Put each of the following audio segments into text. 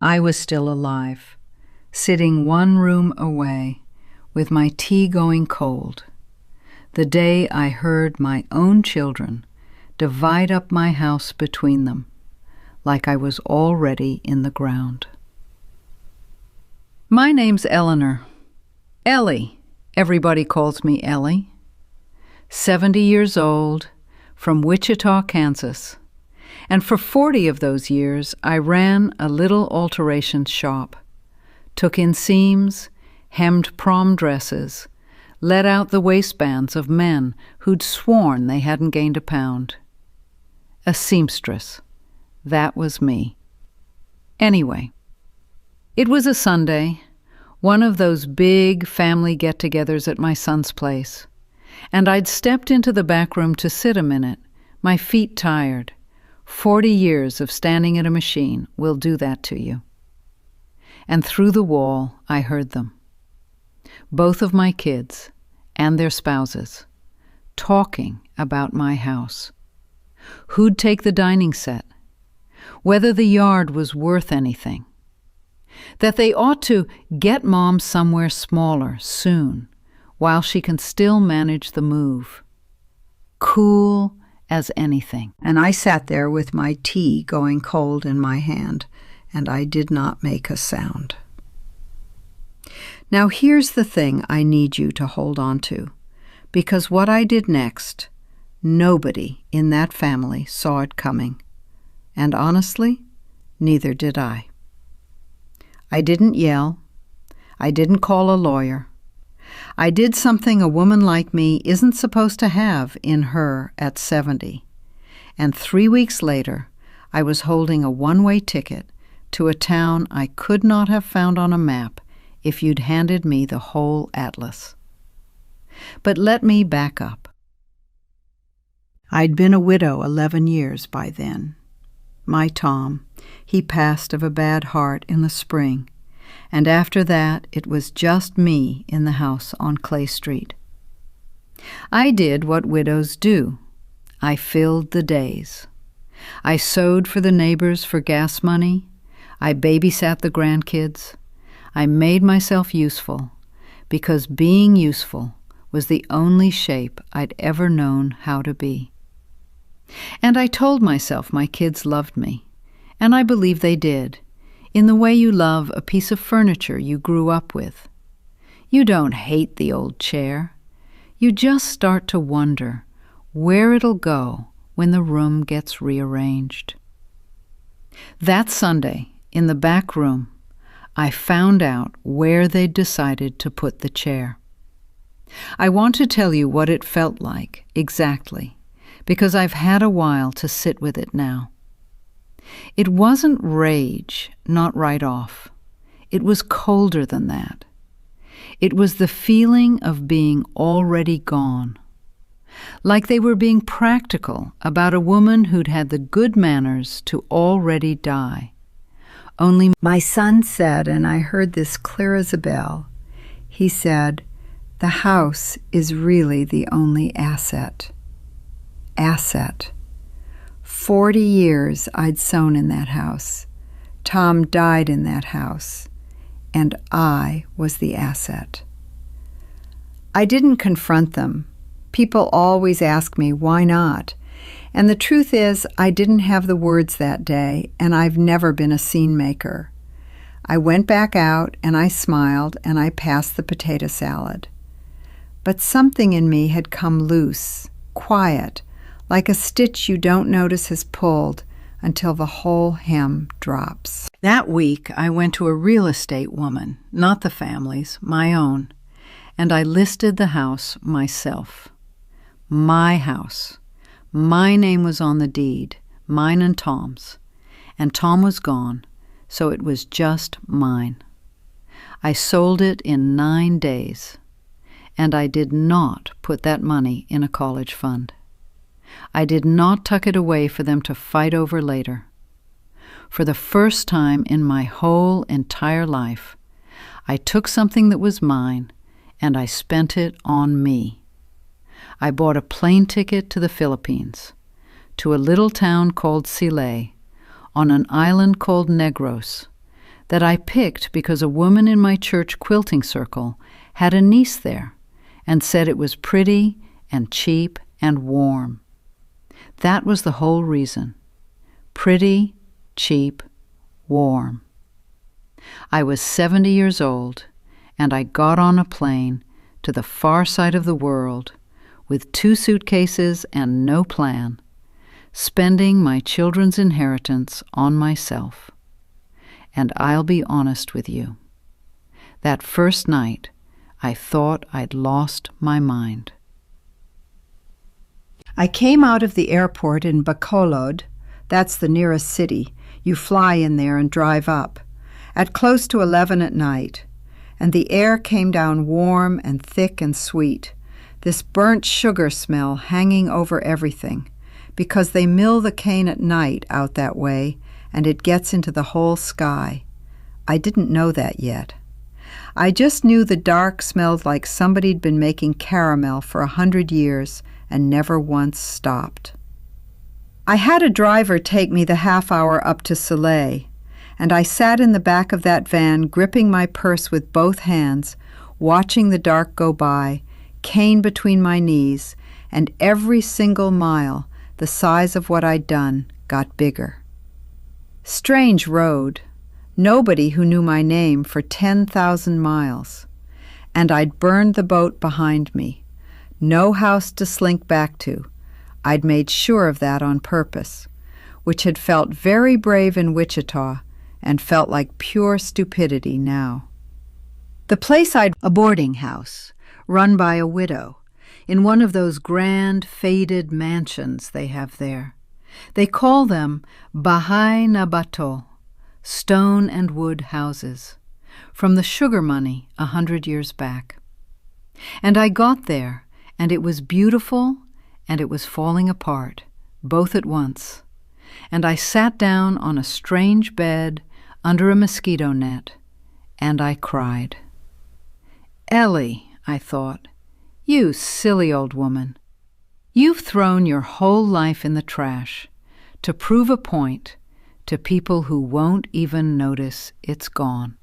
I was still alive, sitting one room away, with my tea going cold, the day I heard my own children divide up my house between them, like I was already in the ground. My name's Eleanor. Ellie. Everybody calls me Ellie. 70 years old, from Wichita, Kansas. And for 40 of those years, I ran a little alterations shop, took in seams, hemmed prom dresses, let out the waistbands of men who'd sworn they hadn't gained a pound. A seamstress. That was me. Anyway, it was a Sunday, one of those big family get-togethers at my son's place, and I'd stepped into the back room to sit a minute, my feet tired. 40 years of standing at a machine will do that to you. And through the wall, I heard them. Both of my kids and their spouses talking about my house. Who'd take the dining set? Whether the yard was worth anything. That they ought to get Mom somewhere smaller soon, while she can still manage the move. Cool as anything. And I sat there with my tea going cold in my hand, and I did not make a sound. Now here's the thing I need you to hold on to, because what I did next, nobody in that family saw it coming. And honestly, neither did I. I didn't yell. I didn't call a lawyer. I did something a woman like me isn't supposed to have in her at 70. And 3 weeks later, I was holding a one-way ticket to a town I could not have found on a map if you'd handed me the whole atlas. But let me back up. I'd been a widow 11 years by then. My Tom, he passed of a bad heart in the spring, and after that it was just me in the house on Clay Street. I did what widows do. I filled the days. I sewed for the neighbors for gas money. I babysat the grandkids. I made myself useful, because being useful was the only shape I'd ever known how to be. And I told myself my kids loved me, and I believe they did, in the way you love a piece of furniture you grew up with. You don't hate the old chair. You just start to wonder where it'll go when the room gets rearranged. That Sunday, in the back room, I found out where they'd decided to put the chair. I want to tell you what it felt like, exactly, because I've had a while to sit with it now. It wasn't rage, not right off. It was colder than that. It was the feeling of being already gone. Like they were being practical about a woman who'd had the good manners to already die. Only my son said, and I heard this clear as a bell, he said, "The house is really the only asset." Asset. 40 years I'd sewn in that house. Tom died in that house, and I was the asset. I didn't confront them. People always ask me, why not? And the truth is, I didn't have the words that day, and I've never been a scene maker. I went back out, and I smiled, and I passed the potato salad. But something in me had come loose, quiet, like a stitch you don't notice has pulled until the whole hem drops. That week, I went to a real estate woman, not the family's, my own, and I listed the house myself. My house. My name was on the deed, mine and Tom's, and Tom was gone, so it was just mine. I sold it in 9 days, and I did not put that money in a college fund. I did not tuck it away for them to fight over later. For the first time in my whole entire life, I took something that was mine and I spent it on me. I bought a plane ticket to the Philippines, to a little town called Sile, on an island called Negros, that I picked because a woman in my church quilting circle had a niece there and said it was pretty and cheap and warm. That was the whole reason. Pretty, cheap, warm. I was 70 years old, and I got on a plane to the far side of the world with 2 suitcases and no plan, spending my children's inheritance on myself. And I'll be honest with you. That first night, I thought I'd lost my mind. I came out of the airport in Bacolod. That's the nearest city. You fly in there and drive up, at close to 11 at night, and the air came down warm and thick and sweet, this burnt sugar smell hanging over everything, because they mill the cane at night out that way, and it gets into the whole sky. I didn't know that yet. I just knew the dark smelled like somebody'd been making caramel for 100 years and never once stopped. I had a driver take me the half hour up to Soleil, and I sat in the back of that van gripping my purse with both hands, watching the dark go by, cane between my knees, and every single mile, the size of what I'd done, got bigger. Strange road. Nobody who knew my name for 10,000 miles. And I'd burned the boat behind me. No house to slink back to. I'd made sure of that on purpose, which had felt very brave in Wichita and felt like pure stupidity now. The place a boarding house, run by a widow, in one of those grand, faded mansions they have there. They call them Bahay na Bato, stone and wood houses, from the sugar money 100 years back. And I got there, and it was beautiful, and it was falling apart, both at once. And I sat down on a strange bed under a mosquito net, and I cried. Ellie, I thought, you silly old woman. You've thrown your whole life in the trash to prove a point to people who won't even notice it's gone.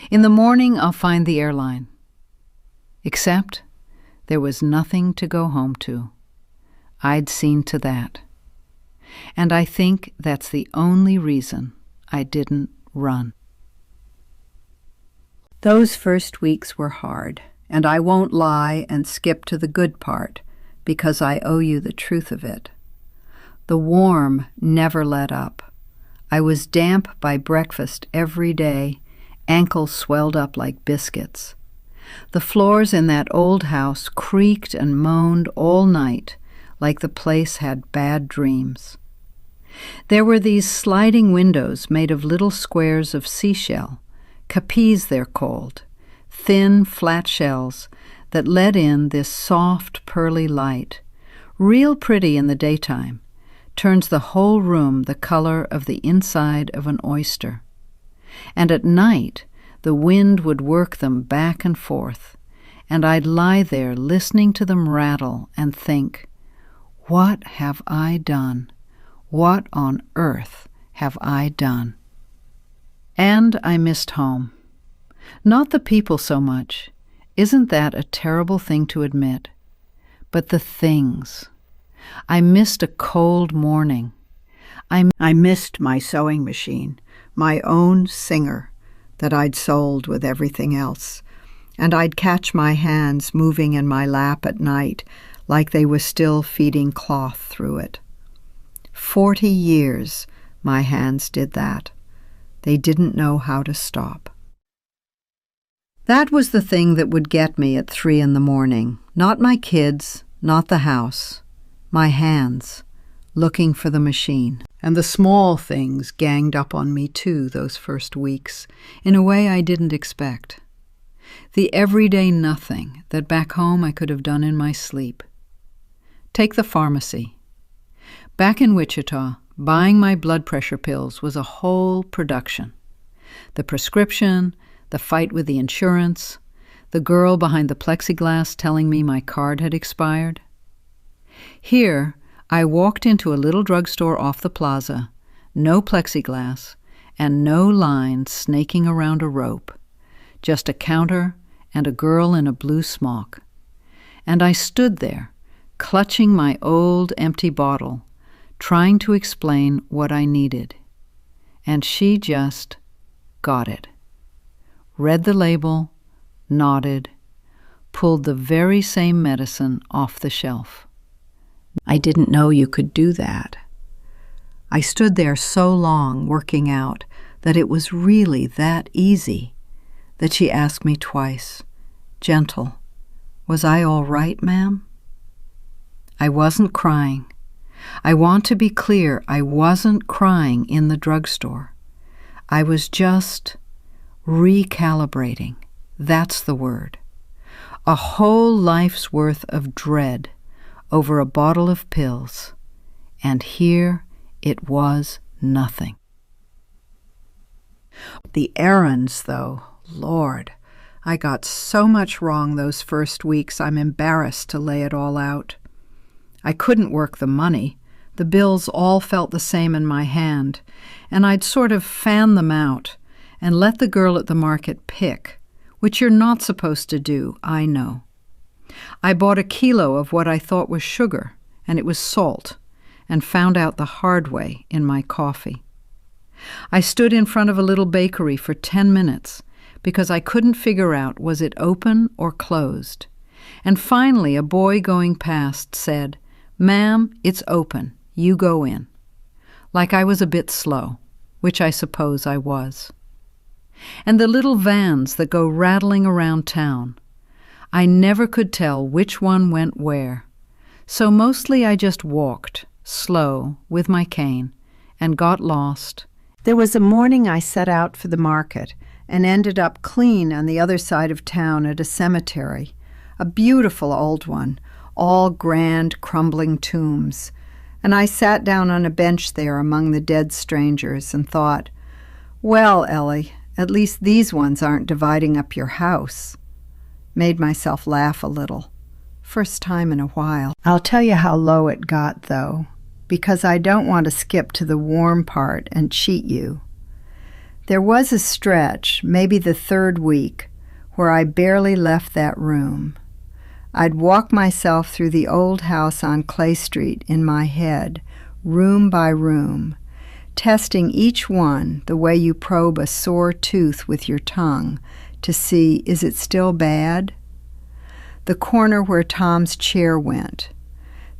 In the morning, I'll find the airline. Except there was nothing to go home to. I'd seen to that. And I think that's the only reason I didn't run. Those first weeks were hard, and I won't lie and skip to the good part, because I owe you the truth of it. The warm never let up. I was damp by breakfast every day, ankles swelled up like biscuits. The floors in that old house creaked and moaned all night, like the place had bad dreams. There were these sliding windows made of little squares of seashell, capis they're called, thin, flat shells that let in this soft, pearly light, real pretty in the daytime, turns the whole room the color of the inside of an oyster. And at night, the wind would work them back and forth, and I'd lie there listening to them rattle and think, what have I done? What on earth have I done? And I missed home. Not the people so much. Isn't that a terrible thing to admit? But the things. I missed a cold morning. I missed my sewing machine, my own Singer, that I'd sold with everything else, and I'd catch my hands moving in my lap at night like they were still feeding cloth through it. 40 years my hands did that. They didn't know how to stop. That was the thing that would get me at 3 a.m, not my kids, not the house, my hands, looking for the machine. And the small things ganged up on me too those first weeks, in a way I didn't expect. The everyday nothing that back home I could have done in my sleep. Take the pharmacy. Back in Wichita, buying my blood pressure pills was a whole production. The prescription, the fight with the insurance, the girl behind the plexiglass telling me my card had expired. Here, I walked into a little drugstore off the plaza, no plexiglass, and no lines snaking around a rope, just a counter and a girl in a blue smock. And I stood there, clutching my old empty bottle, trying to explain what I needed. And she just got it. Read the label, nodded, pulled the very same medicine off the shelf. I didn't know you could do that. I stood there so long working out that it was really that easy that she asked me twice, gentle, "Was I all right, ma'am?" I wasn't crying. I want to be clear, I wasn't crying in the drugstore. I was just recalibrating. That's the word. A whole life's worth of dread over a bottle of pills, and here it was nothing. The errands, though, Lord, I got so much wrong those first weeks I'm embarrassed to lay it all out. I couldn't work the money. The bills all felt the same in my hand, and I'd sort of fan them out and let the girl at the market pick, which you're not supposed to do, I know. I bought a kilo of what I thought was sugar, and it was salt, and found out the hard way in my coffee. I stood in front of a little bakery for 10 minutes because I couldn't figure out was it open or closed. And finally a boy going past said, "Ma'am, it's open. You go in." Like I was a bit slow, which I suppose I was. And the little vans that go rattling around town, I never could tell which one went where. So mostly I just walked, slow, with my cane, and got lost. There was a morning I set out for the market and ended up clean on the other side of town at a cemetery, a beautiful old one, all grand, crumbling tombs. And I sat down on a bench there among the dead strangers and thought, well, Ellie, at least these ones aren't dividing up your house. Made myself laugh a little. First time in a while. I'll tell you how low it got, though, because I don't want to skip to the warm part and cheat you. There was a stretch, maybe the third week, where I barely left that room. I'd walk myself through the old house on Clay Street in my head, room by room, testing each one the way you probe a sore tooth with your tongue to see, is it still bad? The corner where Tom's chair went.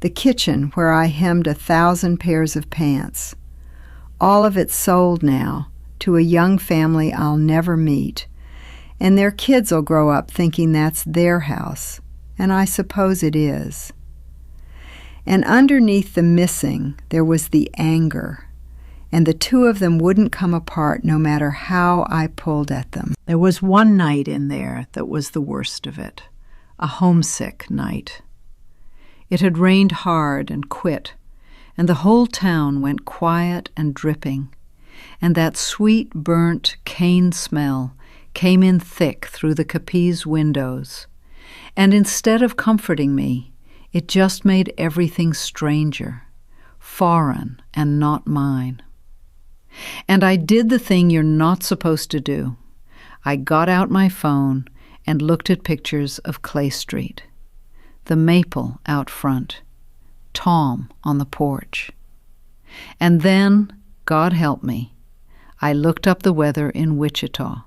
The kitchen where I hemmed 1,000 pairs of pants. All of it sold now to a young family I'll never meet, and their kids'll grow up thinking that's their house, and I suppose it is. And underneath the missing there was the anger, and the two of them wouldn't come apart no matter how I pulled at them. There was one night in there that was the worst of it, a homesick night. It had rained hard and quit, and the whole town went quiet and dripping, and that sweet burnt cane smell came in thick through the Capiz windows, and instead of comforting me, it just made everything stranger, foreign and not mine. And I did the thing you're not supposed to do. I got out my phone and looked at pictures of Clay Street, the maple out front, Tom on the porch. And then, God help me, I looked up the weather in Wichita.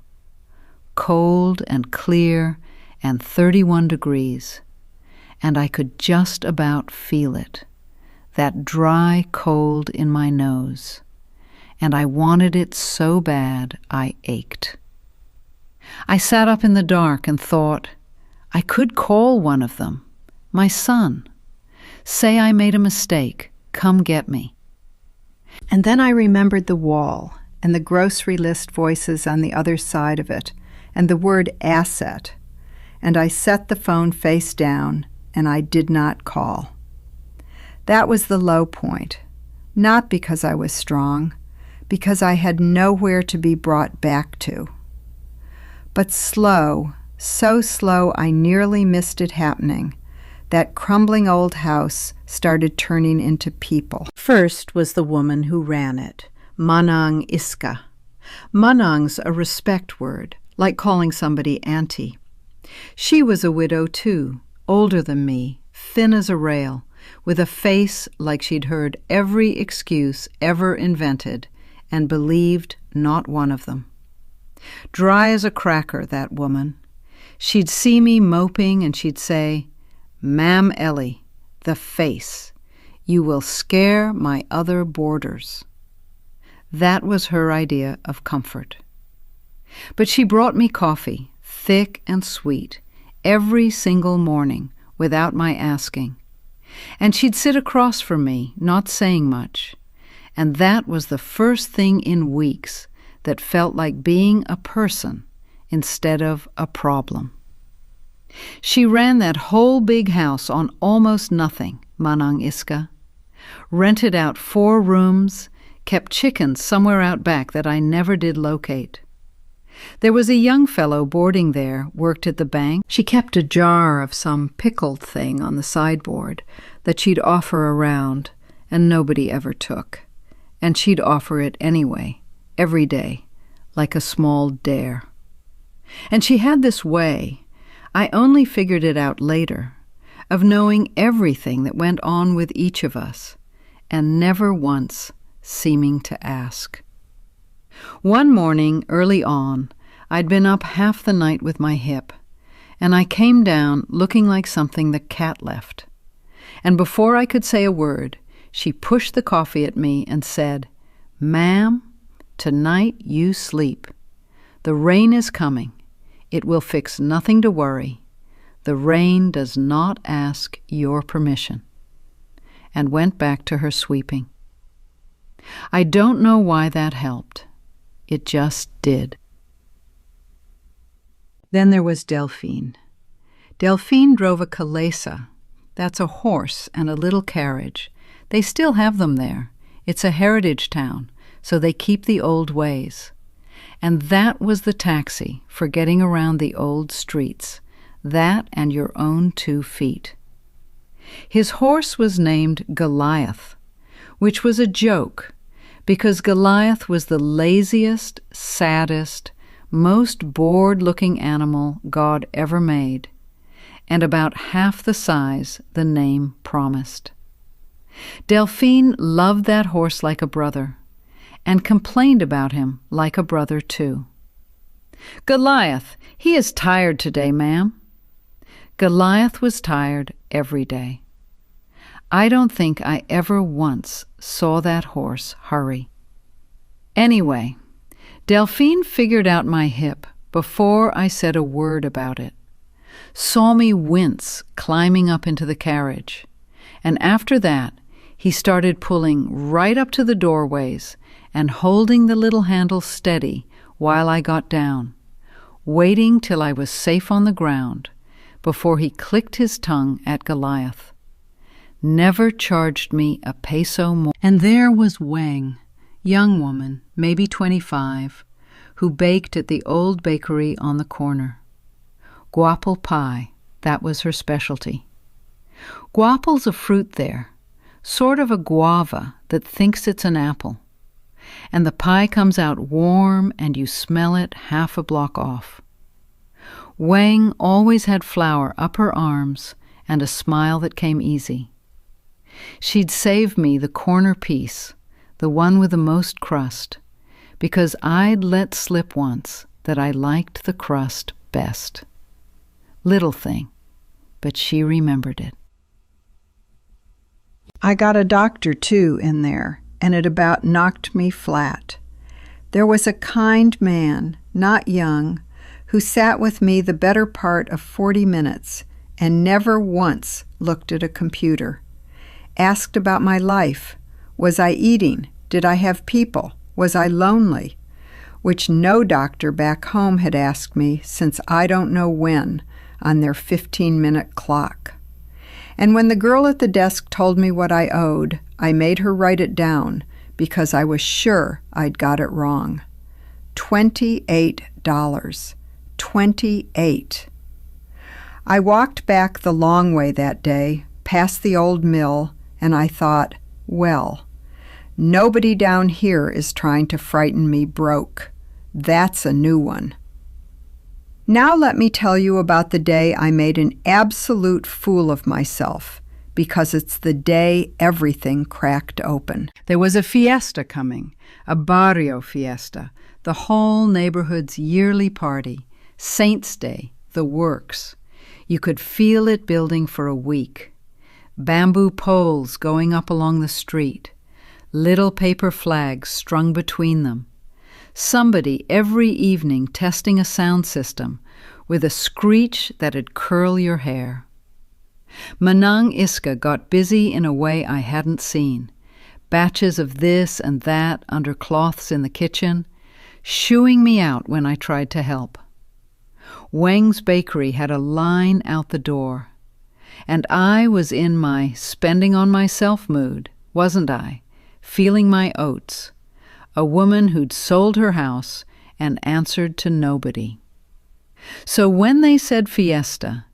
Cold and clear and 31 degrees, and I could just about feel it, that dry cold in my nose, and I wanted it so bad I ached. I sat up in the dark and thought, I could call one of them, my son. Say I made a mistake, come get me. And then I remembered the wall and the grocery list voices on the other side of it and the word asset, and I set the phone face down and I did not call. That was the low point, not because I was strong, because I had nowhere to be brought back to. But slow, so slow I nearly missed it happening, that crumbling old house started turning into people. First was the woman who ran it, Manang Iska, Manang's a respect word, like calling somebody auntie. She was a widow too, older than me, thin as a rail, with a face like she'd heard every excuse ever invented and believed not one of them. Dry as a cracker, that woman. She'd see me moping and she'd say, "Ma'am Ellie, the face. You will scare my other boarders." That was her idea of comfort. But she brought me coffee, thick and sweet, every single morning without my asking. And she'd sit across from me, not saying much. And that was the first thing in weeks that felt like being a person instead of a problem. She ran that whole big house on almost nothing, Manang Iska. Rented out 4 rooms, kept chickens somewhere out back that I never did locate. There was a young fellow boarding there, worked at the bank. She kept a jar of some pickled thing on the sideboard that she'd offer around, and nobody ever took. And she'd offer it anyway, every day, like a small dare. And she had this way, I only figured it out later, of knowing everything that went on with each of us, and never once seeming to ask. One morning, early on, I'd been up half the night with my hip, and I came down looking like something the cat left. And before I could say a word, she pushed the coffee at me and said, "Ma'am, tonight you sleep. The rain is coming. It will fix nothing to worry. The rain does not ask your permission," and went back to her sweeping. I don't know why that helped. It just did. Then there was Delfin. Delfin drove a calesa. That's a horse and a little carriage. They still have them there. It's a heritage town, so they keep the old ways. And that was the taxi for getting around the old streets, that and your own 2 feet. His horse was named Goliath, which was a joke, because Goliath was the laziest, saddest, most bored-looking animal God ever made, and about half the size the name promised. Delfin loved that horse like a brother, and complained about him like a brother too. "Goliath, he is tired today, ma'am." Goliath was tired every day. I don't think I ever once saw that horse hurry. Anyway, Delfin figured out my hip before I said a word about it, saw me wince climbing up into the carriage, and after that he started pulling right up to the doorways and holding the little handle steady while I got down, waiting till I was safe on the ground before he clicked his tongue at Goliath. Never charged me a peso more. And there was Wang, young woman, maybe 25, who baked at the old bakery on the corner. Guapple pie, that was her specialty. Guapple's a fruit there, sort of a guava that thinks it's an apple. And the pie comes out warm and you smell it half a block off. Wang always had flour up her arms and a smile that came easy. She'd save me the corner piece, the one with the most crust, because I'd let slip once that I liked the crust best. Little thing, but she remembered it. I got a doctor, too, in there, and it about knocked me flat. There was a kind man, not young, who sat with me the better part of 40 minutes and never once looked at a computer. Asked about my life. Was I eating? Did I have people? Was I lonely? Which no doctor back home had asked me since I don't know when on their 15-minute clock. And when the girl at the desk told me what I owed, I made her write it down because I was sure I'd got it wrong. $28. 28. I walked back the long way that day, past the old mill, and I thought, well, nobody down here is trying to frighten me broke. That's a new one. Now let me tell you about the day I made an absolute fool of myself, because it's the day everything cracked open. There was a fiesta coming, a barrio fiesta, the whole neighborhood's yearly party, Saints' Day, the works. You could feel it building for a week. Bamboo poles going up along the street, little paper flags strung between them. Somebody every evening testing a sound system with a screech that'd curl your hair. Manang Iska got busy in a way I hadn't seen. Batches of this and that under cloths in the kitchen, shooing me out when I tried to help. Wang's Bakery had a line out the door. And I was in my spending on myself mood, wasn't I? Feeling my oats. A woman who'd sold her house and answered to nobody. So when they said fiesta,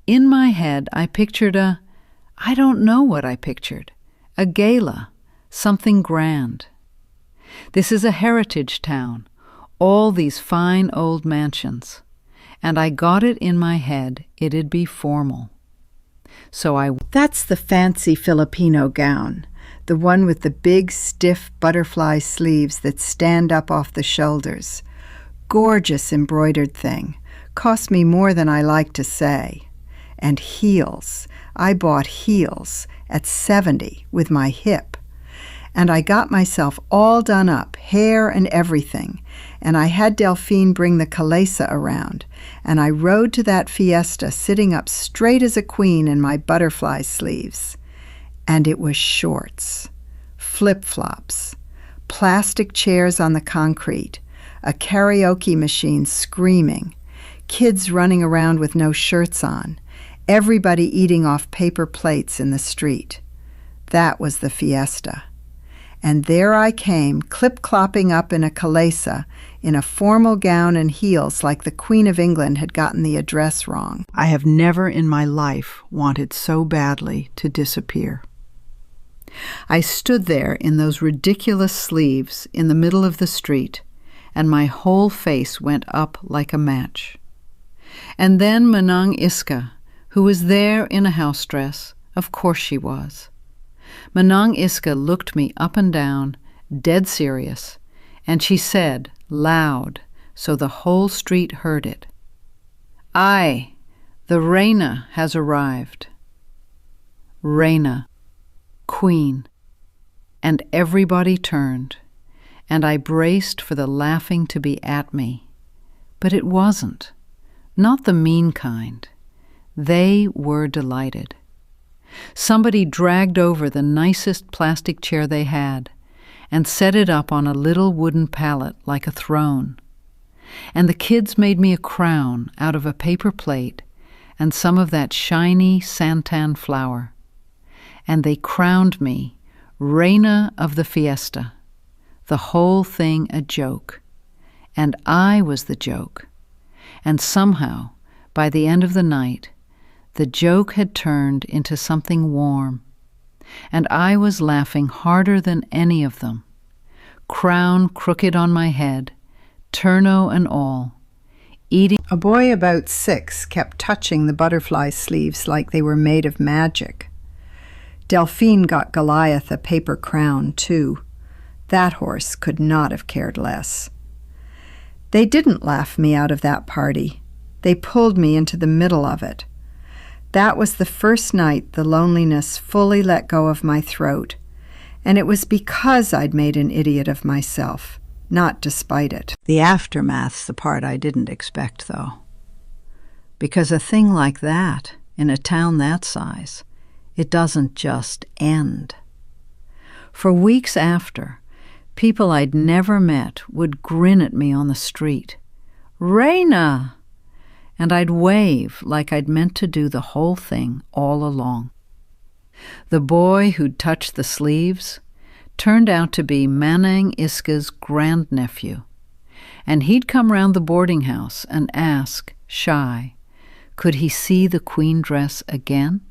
in my head I pictured I don't know what I pictured, a gala, something grand. This is a heritage town, all these fine old mansions, and I got it in my head it'd be formal. So That's the fancy Filipino gown, the one with the big, stiff butterfly sleeves that stand up off the shoulders. Gorgeous embroidered thing. Cost me more than I like to say. And heels. I bought heels at 70 with my hip. And I got myself all done up, hair and everything. And I had Delfin bring the calesa around. And I rode to that fiesta sitting up straight as a queen in my butterfly sleeves. And it was shorts, flip-flops, plastic chairs on the concrete, a karaoke machine screaming, kids running around with no shirts on, everybody eating off paper plates in the street. That was the fiesta. And there I came, clip-clopping up in a calesa, in a formal gown and heels like the Queen of England had gotten the address wrong. I have never in my life wanted so badly to disappear. I stood there in those ridiculous sleeves in the middle of the street, and my whole face went up like a match. And then Manang Iska, who was there in a house dress, of course she was. Manang Iska looked me up and down, dead serious, and she said, loud, so the whole street heard it, "Aye, the Reyna has arrived." Reyna, Queen, and everybody turned, and I braced for the laughing to be at me. But it wasn't, not the mean kind. They were delighted. Somebody dragged over the nicest plastic chair they had and set it up on a little wooden pallet like a throne. And the kids made me a crown out of a paper plate and some of that shiny santan flour. And they crowned me Reina of the Fiesta, the whole thing a joke. And I was the joke. And somehow, by the end of the night, the joke had turned into something warm, and I was laughing harder than any of them, crown crooked on my head, turno and all, eating. A boy about 6 kept touching the butterfly sleeves like they were made of magic. Delfin got Goliath a paper crown, too. That horse could not have cared less. They didn't laugh me out of that party. They pulled me into the middle of it. That was the first night the loneliness fully let go of my throat, and it was because I'd made an idiot of myself, not despite it. The aftermath's the part I didn't expect, though. Because a thing like that, in a town that size, it doesn't just end. For weeks after, people I'd never met would grin at me on the street. "Reyna!" And I'd wave like I'd meant to do the whole thing all along. The boy who'd touched the sleeves turned out to be Manang Iska's grandnephew, and he'd come round the boarding house and ask, shy, could he see the queen dress again?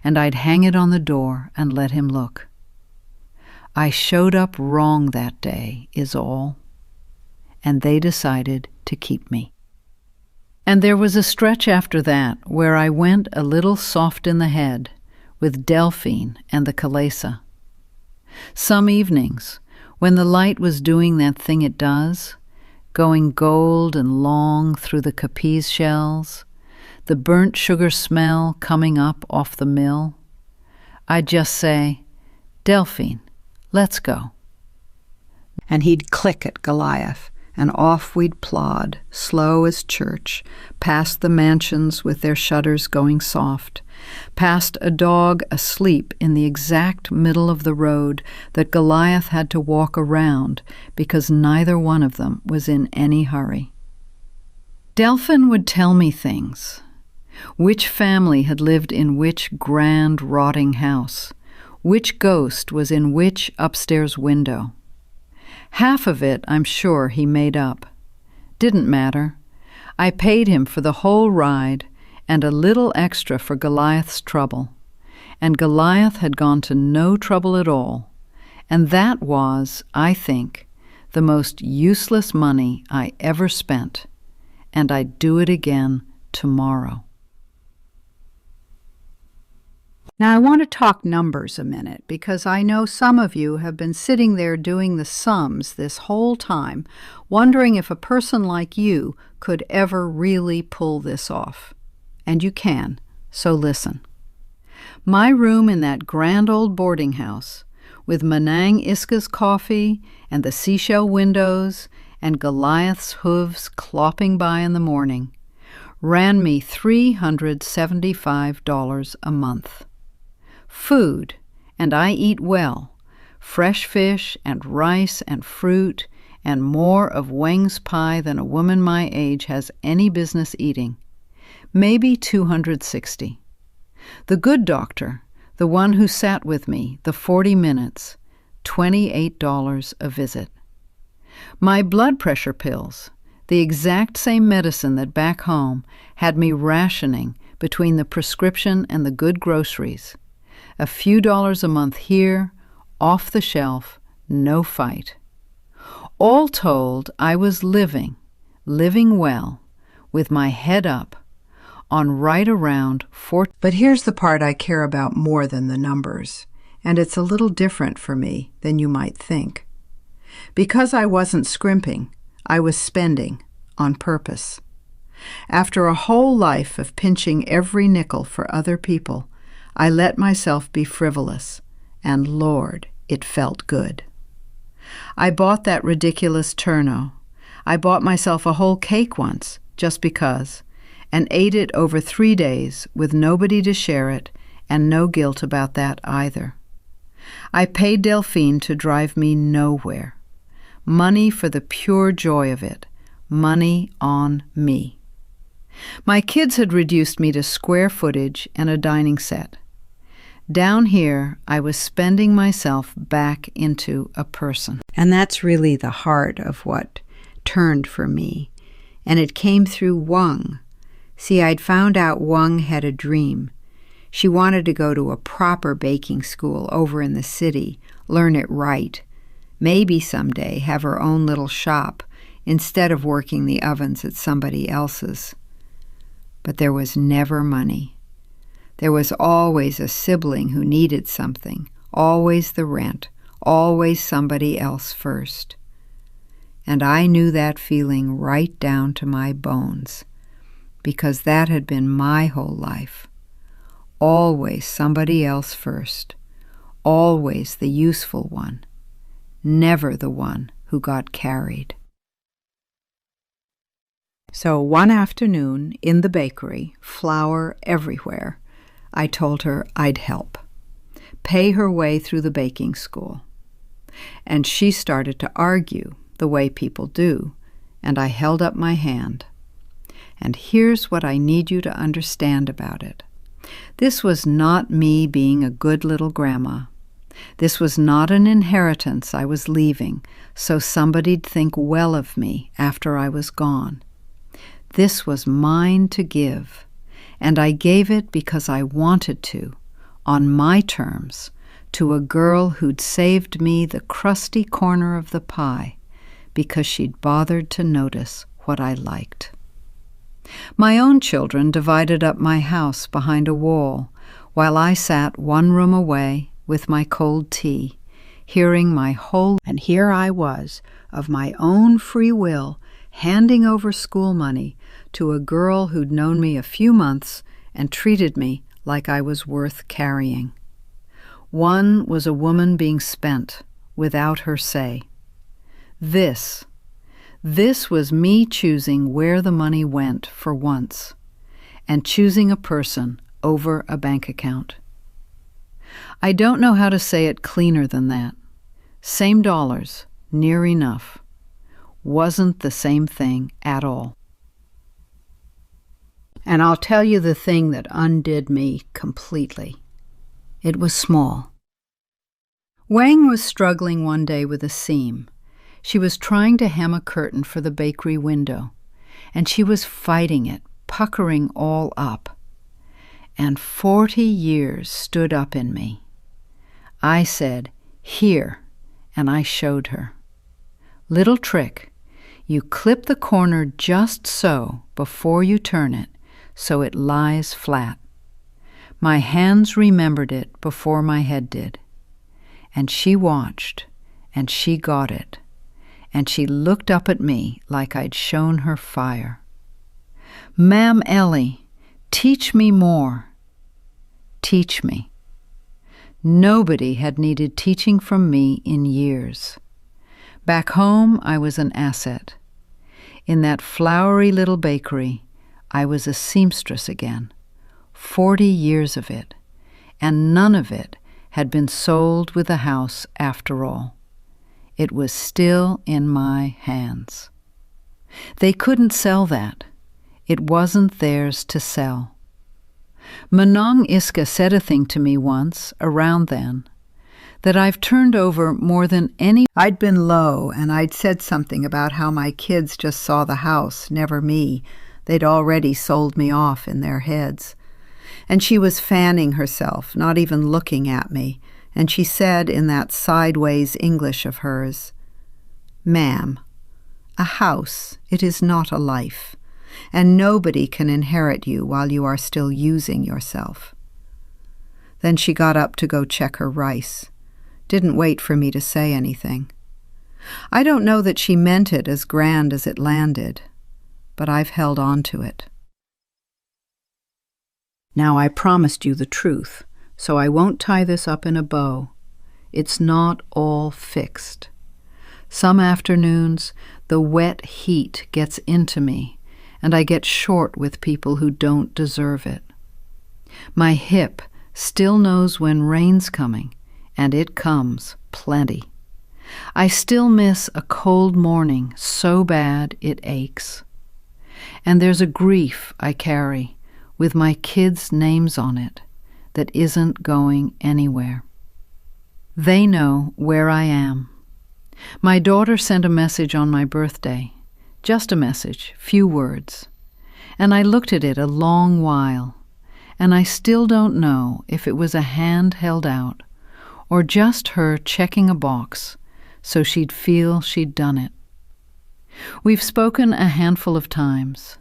And I'd hang it on the door and let him look. I showed up wrong that day, is all. and they decided to keep me. And there was a stretch after that where I went a little soft in the head with Delfin and the Kalesa. Some evenings, when the light was doing that thing it does, going gold and long through the capiz shells, the burnt sugar smell coming up off the mill, I'd just say, "Delfin, let's go." And he'd click at Goliath, and off we'd plod, slow as church, past the mansions with their shutters going soft, past a dog asleep in the exact middle of the road that Goliath had to walk around because neither one of them was in any hurry. Delfin would tell me things. Which family had lived in which grand rotting house? Which ghost was in which upstairs window? Half of it, I'm sure, he made up. Didn't matter. I paid him for the whole ride and a little extra for Goliath's trouble. And Goliath had gone to no trouble at all. And that was, I think, the most useless money I ever spent. And I'd do it again tomorrow. Now, I want to talk numbers a minute because I know some of you have been sitting there doing the sums this whole time, wondering if a person like you could ever really pull this off. And you can, so listen. My room in that grand old boarding house, with Manang Iska's coffee and the seashell windows and Goliath's hooves clopping by in the morning, ran me $375 a month. Food, and I eat well, fresh fish and rice and fruit and more of Weng's pie than a woman my age has any business eating. Maybe $260. The good doctor, the one who sat with me the 40 minutes, $28 a visit. My blood pressure pills, the exact same medicine that back home had me rationing between the prescription and the good groceries. A few dollars a month here, off the shelf, no fight. All told, I was living well, with my head up, on right around $4. But here's the part I care about more than the numbers, and it's a little different for me than you might think. Because I wasn't scrimping, I was spending on purpose. After a whole life of pinching every nickel for other people, I let myself be frivolous, and Lord, it felt good. I bought that ridiculous Turno. I bought myself a whole cake once, just because, and ate it over 3 days with nobody to share it and no guilt about that either. I paid Delfin to drive me nowhere. Money for the pure joy of it. Money on me. My kids had reduced me to square footage and a dining set. Down here, I was spending myself back into a person. And that's really the heart of what turned for me. And it came through Weng. See, I'd found out Weng had a dream. She wanted to go to a proper baking school over in the city, learn it right. Maybe someday have her own little shop instead of working the ovens at somebody else's. But there was never money. There was always a sibling who needed something, always the rent, always somebody else first. And I knew that feeling right down to my bones, because that had been my whole life. Always somebody else first, always the useful one, never the one who got carried. So one afternoon in the bakery, flour everywhere, I told her I'd help, pay her way through the baking school. And she started to argue the way people do, and I held up my hand. And here's what I need you to understand about it. This was not me being a good little grandma. This was not an inheritance I was leaving so somebody'd think well of me after I was gone. This was mine to give, and I gave it because I wanted to, on my terms, to a girl who'd saved me the crusty corner of the pie, because she'd bothered to notice what I liked. My own children divided up my house behind a wall, while I sat one room away with my cold tea, hearing my whole... And here I was, of my own free will, handing over school money to a girl who'd known me a few months and treated me like I was worth carrying. One was a woman being spent without her say. This was me choosing where the money went for once, and choosing a person over a bank account. I don't know how to say it cleaner than that. Same dollars, near enough. Wasn't the same thing at all. And I'll tell you the thing that undid me completely. It was small. Wang was struggling one day with a seam. She was trying to hem a curtain for the bakery window, and she was fighting it, puckering all up. And 40 years stood up in me. I said, "Here," and I showed her. Little trick. You clip the corner just so before you turn it, so it lies flat. My hands remembered it before my head did. And she watched, and she got it. And she looked up at me like I'd shown her fire. "Ma'am Ellie, teach me more." Teach me. Nobody had needed teaching from me in years. Back home, I was an asset. In that flowery little bakery, I was a seamstress again. 40 years of it, and none of it had been sold with the house after all. It was still in my hands. They couldn't sell that. It wasn't theirs to sell. Manang Iska said a thing to me once, around then, that I've turned over more than any... I'd been low, and I'd said something about how my kids just saw the house, never me. They'd already sold me off in their heads. And she was fanning herself, not even looking at me, and she said in that sideways English of hers, "Ma'am, a house, it is not a life, and nobody can inherit you while you are still using yourself." Then she got up to go check her rice. Didn't wait for me to say anything. I don't know that she meant it as grand as it landed, but I've held on to it. Now I promised you the truth, so I won't tie this up in a bow. It's not all fixed. Some afternoons, the wet heat gets into me, and I get short with people who don't deserve it. My hip still knows when rain's coming, and it comes plenty. I still miss a cold morning so bad it aches. And there's a grief I carry with my kids' names on it that isn't going anywhere. They know where I am. My daughter sent a message on my birthday, just a message, few words, and I looked at it a long while, and I still don't know if it was a hand held out or just her checking a box so she'd feel she'd done it. We've spoken a handful of times,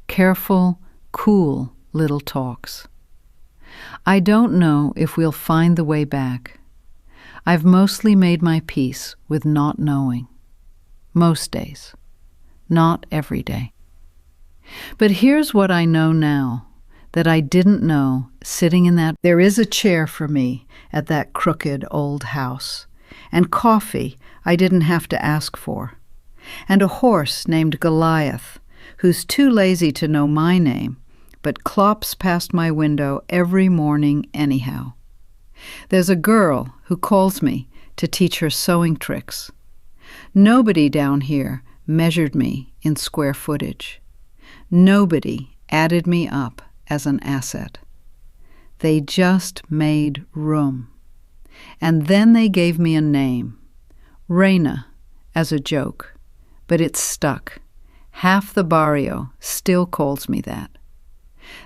careful, cool little talks. I don't know if we'll find the way back. I've mostly made my peace with not knowing. Most days. Not every day. But here's what I know now that I didn't know sitting in that... There is a chair for me at that crooked old house, and coffee I didn't have to ask for, and a horse named Goliath, who's too lazy to know my name, but clops past my window every morning anyhow. There's a girl who calls me to teach her sewing tricks. Nobody down here measured me in square footage. Nobody added me up as an asset. They just made room. And then they gave me a name, Reyna, as a joke, but it's stuck. Half the barrio still calls me that.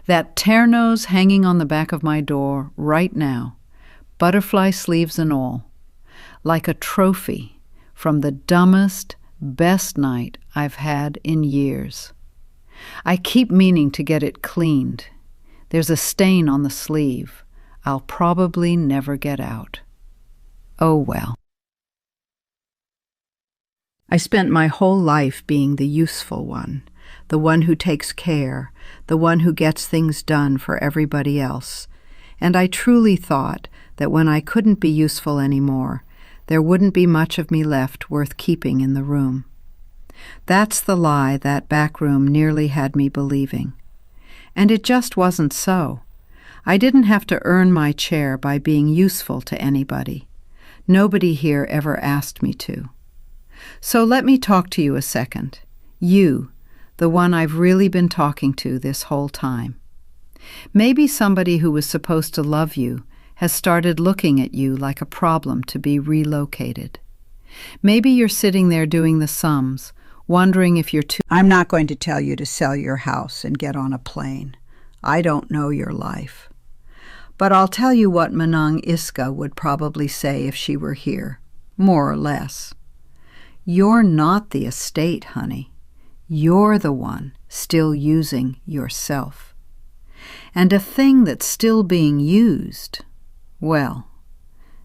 That tear-nose hanging on the back of my door right now, butterfly sleeves and all, like a trophy from the dumbest, best night I've had in years. I keep meaning to get it cleaned. There's a stain on the sleeve. I'll probably never get out. Oh well. I spent my whole life being the useful one, the one who takes care, the one who gets things done for everybody else, and I truly thought that when I couldn't be useful anymore, there wouldn't be much of me left worth keeping in the room. That's the lie that back room nearly had me believing. And it just wasn't so. I didn't have to earn my chair by being useful to anybody. Nobody here ever asked me to. So let me talk to you a second. You, the one I've really been talking to this whole time. Maybe somebody who was supposed to love you has started looking at you like a problem to be relocated. Maybe you're sitting there doing the sums, wondering if you're too... I'm not going to tell you to sell your house and get on a plane. I don't know your life. But I'll tell you what Manang Iska would probably say if she were here, more or less. You're not the estate, honey. You're the one still using yourself. And a thing that's still being used, well,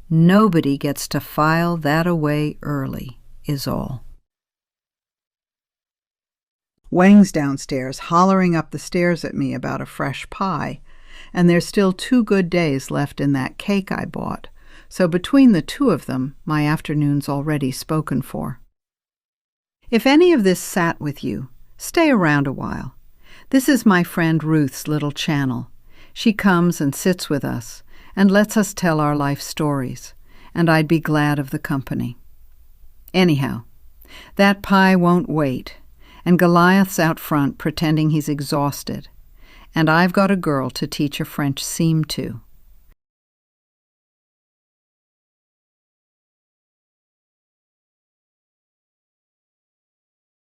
nobody gets to file that away early, is all. Wang's downstairs hollering up the stairs at me about a fresh pie, and there's still 2 good days left in that cake I bought, so between the 2 of them, my afternoon's already spoken for. If any of this sat with you, stay around a while. This is my friend Ruth's little channel. She comes and sits with us and lets us tell our life stories, and I'd be glad of the company. Anyhow, that pie won't wait, and Goliath's out front pretending he's exhausted, and I've got a girl to teach a French seam to.